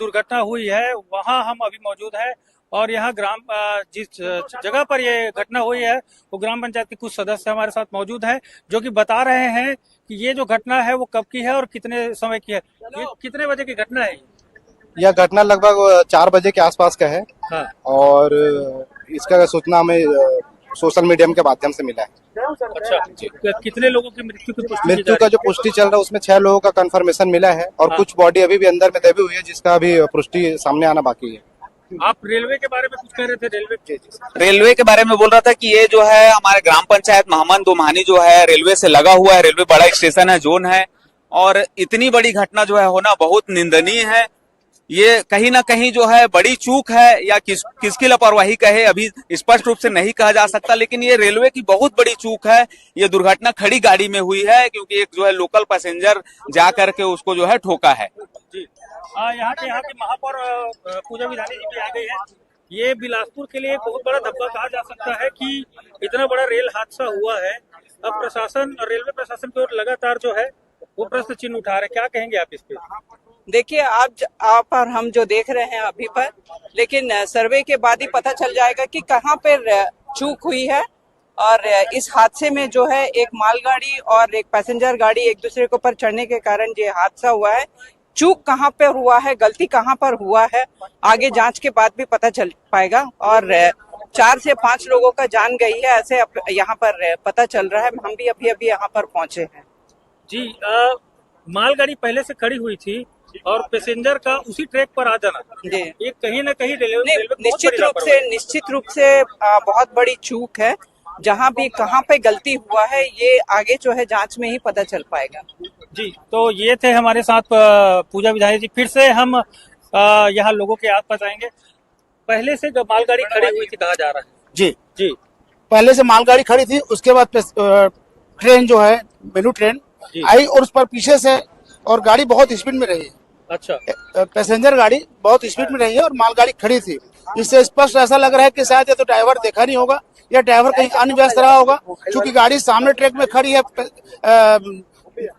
दुर्घटना हुई है वहाँ हम अभी मौजूद है और यहाँ जिस जगह पर ये घटना हुई है वो ग्राम पंचायत के कुछ सदस्य हमारे साथ मौजूद हैं जो कि बता रहे हैं कि ये जो घटना है वो कब की है और कितने समय की है। ये कितने बजे की घटना है? यह घटना लगभग 4 बजे के आसपास का है। हाँ। और इसका सूचना हमें सोशल मीडिया के माध्यम से मिला है। अच्छा, कितने लोगों की मृत्यु की पुष्टि? मृत्यु का जो पुष्टि चल रहा है उसमें 6 लोगों का कंफर्मेशन मिला है और हाँ। कुछ बॉडी अभी भी अंदर में दबी हुई है जिसका अभी पुष्टि सामने आना बाकी है। आप रेलवे के बारे में कुछ कह रहे थे? रेलवे के बारे में बोल रहा था कि ये जो है हमारे ग्राम पंचायत महमन दोमानी जो है रेलवे से लगा हुआ है, रेलवे बड़ा स्टेशन है, जोन है, और इतनी बड़ी घटना जो है होना बहुत निंदनीय है। ये कहीं ना कहीं जो है बड़ी चूक है या किसकी लापरवाही कहे अभी स्पष्ट रूप से नहीं कहा जा सकता, लेकिन ये रेलवे की बहुत बड़ी चूक है। ये दुर्घटना खड़ी गाड़ी में हुई है क्योंकि एक जो है लोकल पैसेंजर जा करके उसको जो है ठोका है। जी, यहाँ के महापौर पूजा विधानी जी भी आ गए हैं। ये बिलासपुर के लिए एक बहुत बड़ा धब्बा कहा जा सकता है कि इतना बड़ा रेल हादसा हुआ है। अब प्रशासन और रेलवे प्रशासन की ओर लगातार जो है वो प्रश्न चिन्ह उठा रहे, क्या कहेंगे आप इस पे? देखिए, आप और हम जो देख रहे हैं अभी पर, लेकिन सर्वे के बाद ही पता चल जाएगा कि कहाँ पर चूक हुई है। और इस हादसे में जो है एक मालगाड़ी और एक पैसेंजर गाड़ी एक दूसरे के ऊपर चढ़ने के कारण ये हादसा हुआ है। चूक कहाँ पर हुआ है, गलती कहाँ पर हुआ है, आगे जांच के बाद भी पता चल पाएगा। और 4 से 5 लोगों का जान गई है ऐसे यहाँ पर पता चल रहा है। हम भी अभी यहाँ पर पहुंचे हैं। जी, मालगाड़ी पहले से खड़ी हुई थी और पैसेंजर का उसी ट्रैक पर आ जाना, ये कहीं ना कहीं रेलवे निश्चित रूप से बहुत बड़ी चूक है। जहां भी कहां पे गलती हुआ है ये आगे जो है जांच में ही पता चल पाएगा। जी, तो ये थे हमारे साथ पूजा विधायक जी। फिर से हम यहाँ लोगों के आसपास आएंगे। पहले से जो मालगाड़ी खड़ी हुई थी कहा जा रहा है? जी, पहले से मालगाड़ी खड़ी थी, उसके बाद ट्रेन जो है मेनू ट्रेन आई और उस पर पीछे से और गाड़ी बहुत स्पीड में रही है। अच्छा, पैसेंजर गाड़ी बहुत स्पीड में रही है और मालगाड़ी खड़ी थी। इससे स्पष्ट ऐसा लग रहा है कि शायद या तो ड्राइवर देखा नहीं होगा या ड्राइवर कहीं अन्य व्यस्त रहा होगा। क्योंकि गाड़ी सामने ट्रैक में खड़ी है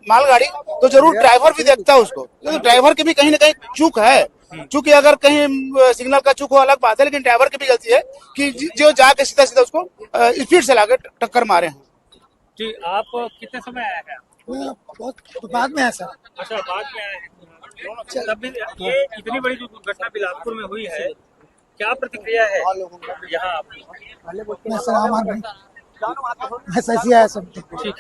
मालगाड़ी, तो जरूर ड्राइवर भी देखता है उसको। तो ड्राइवर की भी कहीं ना कहीं चूक है। चूंकि अगर कहीं सिग्नल का चूक हो अलग बात है, लेकिन ड्राइवर की भी गलती है कि जो जाके सीधा सीधा उसको स्पीड से लाकर टक्कर मारे हैं। जी, आप कितने समय आए हैं? बहुत बाद में है सर। अच्छा, बाद में आए हैं। तब भी ये इतनी बड़ी जो दुर्घटना बिलासपुर में हुई है, क्या प्रतिक्रिया है यहाँ आपकी? ठीक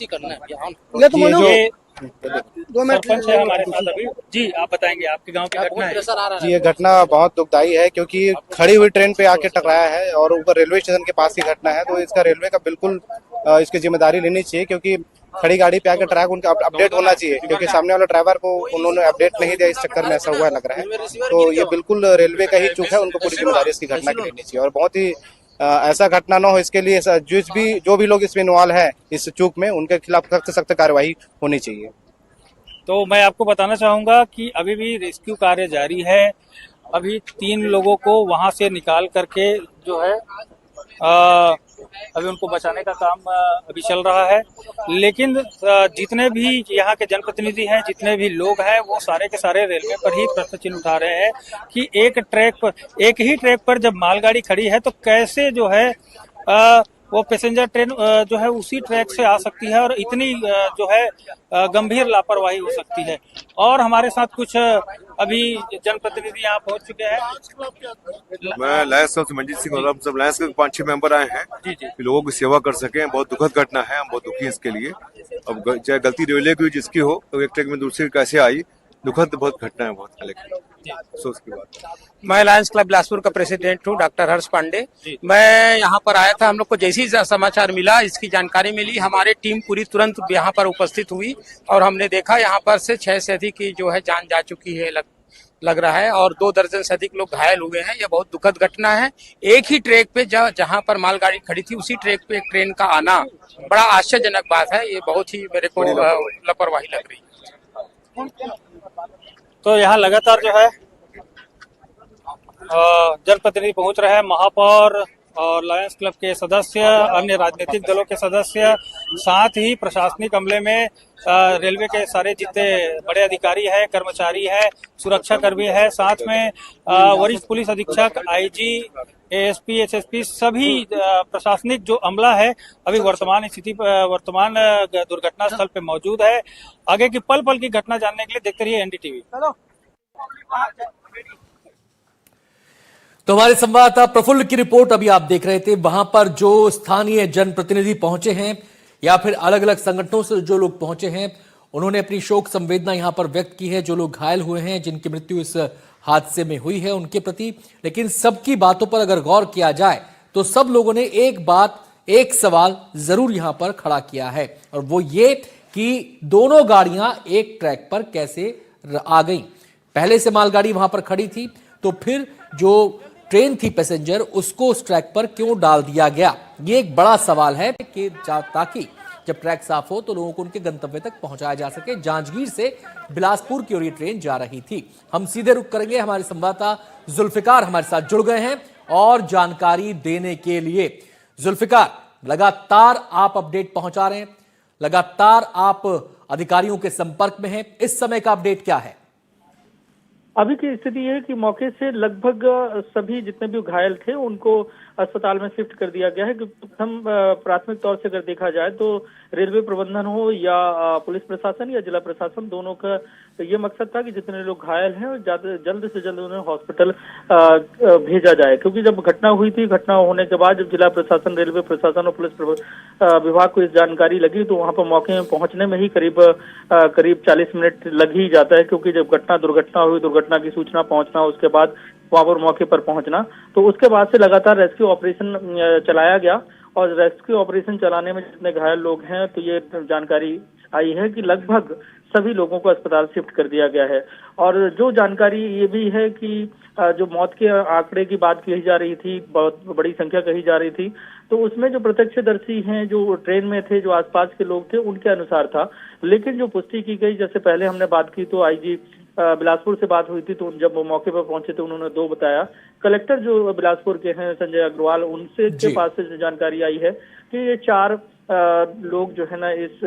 है। सरपंच है हमारे साथ अभी। जी, आप बताएंगे आपके गांव की घटना है? जी, ये घटना बहुत दुखदाई है क्योंकि खड़ी हुई ट्रेन पे आके टकराया है और ऊपर रेलवे स्टेशन के पास की घटना है। तो इसका रेलवे का बिल्कुल इसकी जिम्मेदारी लेनी चाहिए क्योंकि खड़ी गाड़ी पे आके ट्रैक उनका अपडेट होना चाहिए, क्योंकि सामने वाले ड्राइवर को उन्होंने अपडेट नहीं दिया, इस चक्कर में ऐसा हुआ लग रहा है। तो ये बिल्कुल रेलवे का ही चूक है, उनको पूरी जिम्मेदारी इसकी घटना की लेनी चाहिए और बहुत ही ऐसा घटना न हो इसके लिए जो भी लोग इसमें इन्वॉल्व है इस चूक में, उनके खिलाफ सख्त कार्रवाई होनी चाहिए। तो मैं आपको बताना चाहूंगा कि अभी भी रेस्क्यू कार्य जारी है। अभी 3 लोगों को वहां से निकाल करके जो है अभी उनको बचाने का काम अभी चल रहा है। लेकिन जितने भी यहाँ के जनप्रतिनिधि हैं, जितने भी लोग हैं, वो सारे के सारे रेलवे पर ही प्रश्न चिन्ह उठा रहे हैं कि एक ही ट्रैक पर जब मालगाड़ी खड़ी है तो कैसे जो है वो पैसेंजर ट्रेन जो है उसी ट्रैक से आ सकती है और इतनी जो है गंभीर लापरवाही हो सकती है। और हमारे साथ कुछ अभी जनप्रतिनिधि यहाँ पहुंच चुके हैं। मैं लायंस से मंजीत सिंह और हम सब लायंस के 5-6 मेंबर आए हैं कि लोगों की सेवा कर सकें। बहुत दुखद घटना है, हम बहुत दुखी हैं इसके लिए। अब चाहे गलती रेलवे की जिसकी हो, तो एक ट्रैक में दूसरी कैसे आई, दुखद बहुत घटना है बहुत। लेकिन अफसोस की बात। मैं लायंस क्लब बिलासपुर का प्रेसिडेंट हूँ, डॉक्टर हर्ष पांडे। मैं यहाँ पर आया था, हम लोग को जैसे ही समाचार मिला, इसकी जानकारी मिली, हमारी टीम पूरी तुरंत यहाँ पर उपस्थित हुई और हमने देखा यहाँ पर से 6 से अधिक की जो है जान जा चुकी है लग रहा है और 2 दर्जन से अधिक लोग घायल हुए हैं। यह बहुत दुखद घटना है। एक ही ट्रैक पे जहाँ पर मालगाड़ी खड़ी थी उसी ट्रैक पे एक ट्रेन का आना बड़ा आश्चर्यजनक बात है। ये बहुत ही मेरे को लापरवाही लग रही है। तो यहाँ लगातार जो है जनप्रतिनिधि पहुंच रहे हैं। महापौर और लायंस क्लब के सदस्य, अन्य राजनीतिक दलों के सदस्य, साथ ही प्रशासनिक अमले में रेलवे के सारे जितने बड़े अधिकारी हैं, कर्मचारी हैं, सुरक्षा कर्मी है, साथ में वरिष्ठ पुलिस अधीक्षक, आईजी, एएसपी, एसएसपी, सभी प्रशासनिक जो अमला है अभी वर्तमान दुर्घटना स्थल पे मौजूद है। आगे की पल पल की घटना जानने के लिए देखते रहिए एनडीटीवी। तो हमारे संवाददाता प्रफुल्ल की रिपोर्ट अभी आप देख रहे थे। वहां पर जो स्थानीय जनप्रतिनिधि पहुंचे हैं या फिर अलग अलग संगठनों से जो लोग पहुंचे हैं, उन्होंने अपनी शोक संवेदना यहां पर व्यक्त की है। जो लोग घायल हुए हैं, जिनकी मृत्यु इस हादसे में हुई है, उनके प्रति। लेकिन सबकी बातों पर अगर गौर किया जाए तो सब लोगों ने एक सवाल जरूर यहां पर खड़ा किया है, और वो ये कि दोनों गाड़ियां एक ट्रैक पर कैसे आ गई। पहले से मालगाड़ी वहां पर खड़ी थी, तो फिर जो ट्रेन थी पैसेंजर, उसको उस ट्रैक पर क्यों डाल दिया गया। ये एक बड़ा सवाल है कि ताकि जब ट्रैक साफ हो तो लोगों को उनके गंतव्य तक पहुंचाया जा सके। जांजगीर से बिलासपुर की ओर ये ट्रेन जा रही थी। हम सीधे रुख करेंगे, हमारे संवाददाता जुल्फिकार हमारे साथ जुड़ गए हैं और जानकारी देने के लिए। जुल्फिकार, लगातार आप अपडेट पहुंचा रहे हैं, लगातार आप अधिकारियों के संपर्क में हैं, इस समय का अपडेट क्या है? अभी की स्थिति है कि मौके से लगभग सभी जितने भी घायल थे उनको अस्पताल में शिफ्ट कर दिया गया है। प्रथम प्राथमिक तौर से अगर देखा जाए तो रेलवे प्रबंधन हो या पुलिस प्रशासन या जिला प्रशासन, दोनों का ये मकसद था कि जितने लोग घायल हैं जल्द से जल्द उन्हें हॉस्पिटल भेजा जाए। क्योंकि जब घटना हुई थी, घटना होने के बाद जब जिला प्रशासन, रेलवे प्रशासन और पुलिस विभाग को इस जानकारी लगी तो वहां पर मौके में पहुंचने में ही करीब 40 मिनट लग ही जाता है। क्योंकि जब दुर्घटना हुई, दुर्घटना की सूचना पहुंचना, उसके बाद वहां पर मौके पर पहुंचना, तो उसके बाद से लगातार रेस्क्यू ऑपरेशन चलाया गया। और रेस्क्यू ऑपरेशन चलाने में जितने घायल लोग हैं, तो ये जानकारी आई है कि लगभग सभी लोगों को अस्पताल शिफ्ट कर दिया गया है। और जो जानकारी ये भी है कि जो मौत के आंकड़े की बात कही जा रही थी, बहुत बड़ी संख्या कही जा रही थी, तो उसमें जो प्रत्यक्षदर्शी हैं, जो ट्रेन में थे, जो आसपास के लोग थे, उनके अनुसार था। लेकिन जो पुष्टि की गई, जैसे पहले हमने बात की तो आईजी बिलासपुर से बात हुई थी, तो जब वो मौके पर पहुंचे तो उन्होंने 2 बताया। कलेक्टर जो बिलासपुर के हैं संजय अग्रवाल, उनसे के पास से जो जानकारी आई है कि ये 4 लोग जो है ना इस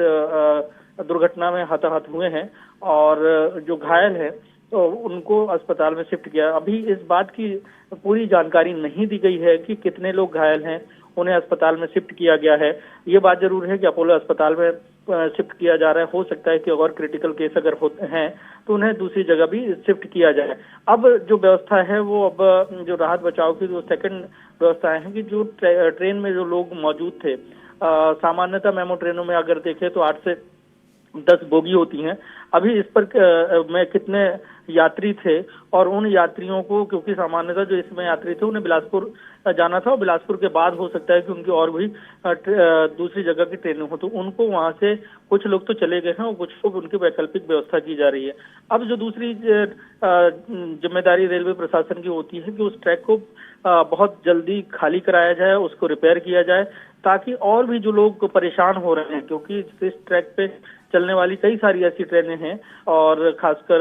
दुर्घटना में हताहत हुए हैं और जो घायल हैं तो उनको अस्पताल में शिफ्ट किया। अभी इस बात की पूरी जानकारी नहीं दी गई है कि कितने लोग घायल हैं, उन्हें अस्पताल में शिफ्ट किया गया है। ये बात जरूर है कि अपोलो अस्पताल में शिफ्ट किया जा रहा है। हो सकता है कि और क्रिटिकल केस अगर होते हैं तो उन्हें दूसरी जगह भी शिफ्ट किया जाए। अब जो व्यवस्था है वो अब जो राहत बचाव की जो सेकंड व्यवस्थाएं हैं कि जो ट्रेन में जो लोग मौजूद थे, सामान्यतः मेमो ट्रेनों में अगर देखें तो 8 से 10 बोगी होती हैं। अभी इस पर में कितने यात्री थे और उन यात्रियों को, क्योंकि सामान्यतः जो इसमें यात्री थे उन्हें बिलासपुर जाना था और बिलासपुर के बाद हो सकता है कि उनकी और भी दूसरी जगह की ट्रेनें हो, तो उनको वहां से कुछ लोग तो चले गए हैं और कुछ लोग उनकी वैकल्पिक व्यवस्था की जा रही है। अब जो दूसरी जिम्मेदारी रेलवे प्रशासन की होती है कि उस ट्रैक को बहुत जल्दी खाली कराया जाए, उसको रिपेयर किया जाए, ताकि और भी जो लोग परेशान हो रहे हैं, क्योंकि इस ट्रैक पे चलने वाली कई सारी ऐसी ट्रेनें हैं और खासकर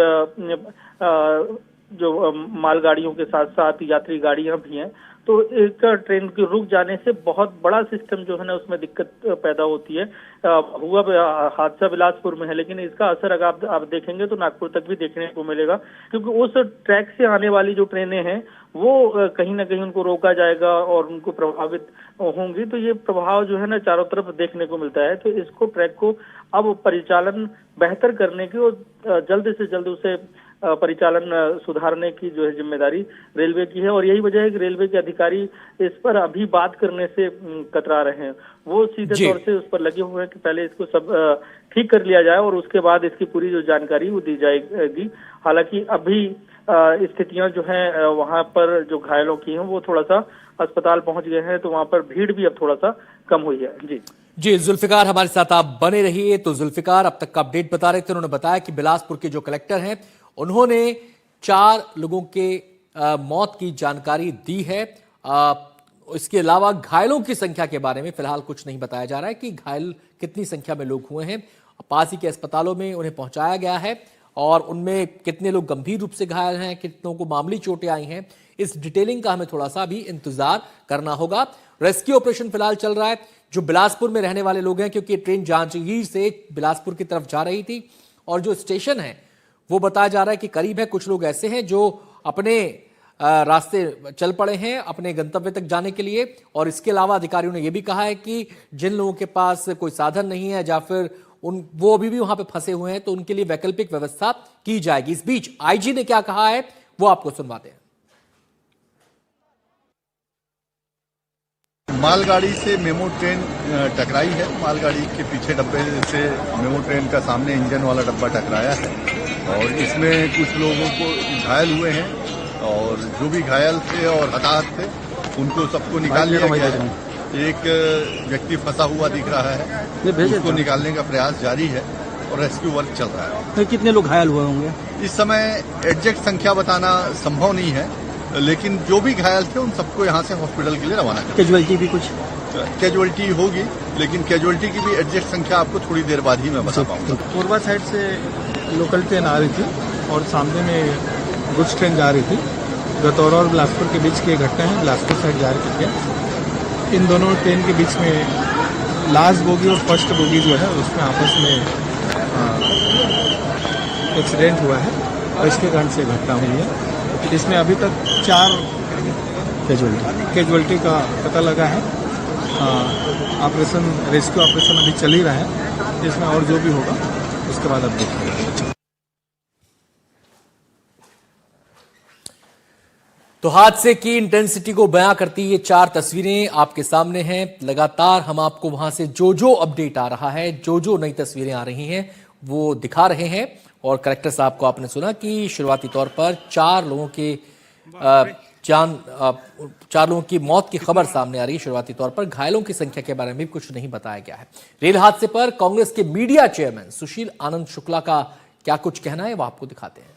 जो मालगाड़ियों के साथ साथ यात्री गाड़ियां भी हैं, तो एक ट्रेन के रुक जाने से बहुत बड़ा सिस्टम जो है ना उसमें दिक्कत पैदा होती है। हुआ हादसा बिलासपुर में है, लेकिन इसका असर अगर आप देखेंगे तो नागपुर तक भी देखने को मिलेगा, क्योंकि उस ट्रैक से आने वाली जो ट्रेनें हैं वो कहीं ना कहीं उनको रोका जाएगा और उनको प्रभावित होंगी। तो ये प्रभाव जो है ना चारों तरफ देखने को मिलता है। तो इसको ट्रैक को अब परिचालन बेहतर करने की और जल्द से जल्द उसे परिचालन सुधारने की जो है जिम्मेदारी रेलवे की है। और यही वजह है कि रेलवे के अधिकारी इस पर अभी बात करने से कतरा रहे हैं। वो सीधे तौर से उस पर लगे हुए हैं कि पहले इसको सब ठीक कर लिया जाए और उसके बाद इसकी पूरी जो जानकारी वो दी जाएगी। हालांकि अभी स्थितियां जो हैं वहां पर जो घायलों की हैं वो थोड़ा सा अस्पताल पहुंच गए हैं, तो वहां पर भीड़ भी अब थोड़ा सा कम हुई है। जी जुल्फिकार, हमारे साथ आप बने रहिए। तो जुल्फिकार अब तक का अपडेट बता रहे थे। उन्होंने बताया कि बिलासपुर के जो कलेक्टर हैं उन्होंने 4 लोगों के मौत की जानकारी दी है। इसके अलावा घायलों की संख्या के बारे में फिलहाल कुछ नहीं बताया जा रहा है कि घायल कितनी संख्या में लोग हुए हैं। पास ही के अस्पतालों में उन्हें पहुंचाया गया है और उनमें कितने लोग गंभीर रूप से घायल हैं, कितनों को मामूली चोटें आई हैं, इस डिटेलिंग का हमें थोड़ा सा भी इंतजार करना होगा। रेस्क्यू ऑपरेशन फिलहाल चल रहा है। जो बिलासपुर में रहने वाले लोग हैं, क्योंकि ट्रेन जांजगीर से बिलासपुर की तरफ जा रही थी और जो स्टेशन है वो बताया जा रहा है कि करीब है। कुछ लोग ऐसे हैं जो अपने रास्ते चल पड़े हैं अपने गंतव्य तक जाने के लिए, और इसके अलावा अधिकारियों ने यह भी कहा है कि जिन लोगों के पास कोई साधन नहीं है या फिर वो अभी भी वहां पे फंसे हुए हैं तो उनके लिए वैकल्पिक व्यवस्था की जाएगी। इस बीच आईजी ने क्या कहा है वो आपको सुनवाते हैं। मालगाड़ी से मेमो ट्रेन टकराई है। मालगाड़ी के पीछे डब्बे से मेमो ट्रेन का सामने इंजन वाला डब्बा टकराया है और इसमें कुछ लोगों को घायल हुए हैं और जो भी घायल थे और हताहत थे उनको सबको निकाल लिया गया है। एक व्यक्ति फंसा हुआ दिख रहा है, उसको निकालने का प्रयास जारी है और रेस्क्यू वर्क चल रहा है। तो कितने लोग घायल हुए होंगे? इस समय एग्जैक्ट संख्या बताना संभव नहीं है, लेकिन जो भी घायल थे उन सबको यहाँ से हॉस्पिटल के लिए रवाना किया। कैजुअलिटी भी कुछ? कैजुअलिटी होगी, लेकिन कैजुअलिटी की भी एग्जैक्ट संख्या आपको थोड़ी देर बाद ही मैं बता पाऊंगा। कोरबा साइड से लोकल ट्रेन आ रही थी और सामने में गुड्स ट्रेन जा रही थी। गतौरा और बिलासपुर के बीच की घटना है। बिलासपुर साइड जा रही थी। इन दोनों ट्रेन के बीच में लास्ट बोगी और फर्स्ट बोगी जो है उसमें आपस में एक्सीडेंट हुआ है और इसके कारण से घटना हुई है। इसमें अभी तक 4 कैजुअलिटी का पता लगा है। ऑपरेशन रेस्क्यू ऑपरेशन अभी चल ही रहा है। इसमें और जो भी होगा उसके बाद अब देखेंगे। तो हादसे की इंटेंसिटी को बयां करती ये 4 तस्वीरें आपके सामने हैं। लगातार हम आपको वहां से जो अपडेट आ रहा है, जो नई तस्वीरें आ रही हैं वो दिखा रहे हैं। और कलेक्टर साहब को आपने सुना कि शुरुआती तौर पर 4 लोगों की मौत की खबर सामने आ रही है। शुरुआती तौर पर घायलों की संख्या के बारे में भी कुछ नहीं बताया गया है। रेल हादसे पर कांग्रेस के मीडिया चेयरमैन सुशील आनंद शुक्ला का क्या कुछ कहना है वो आपको दिखाते हैं।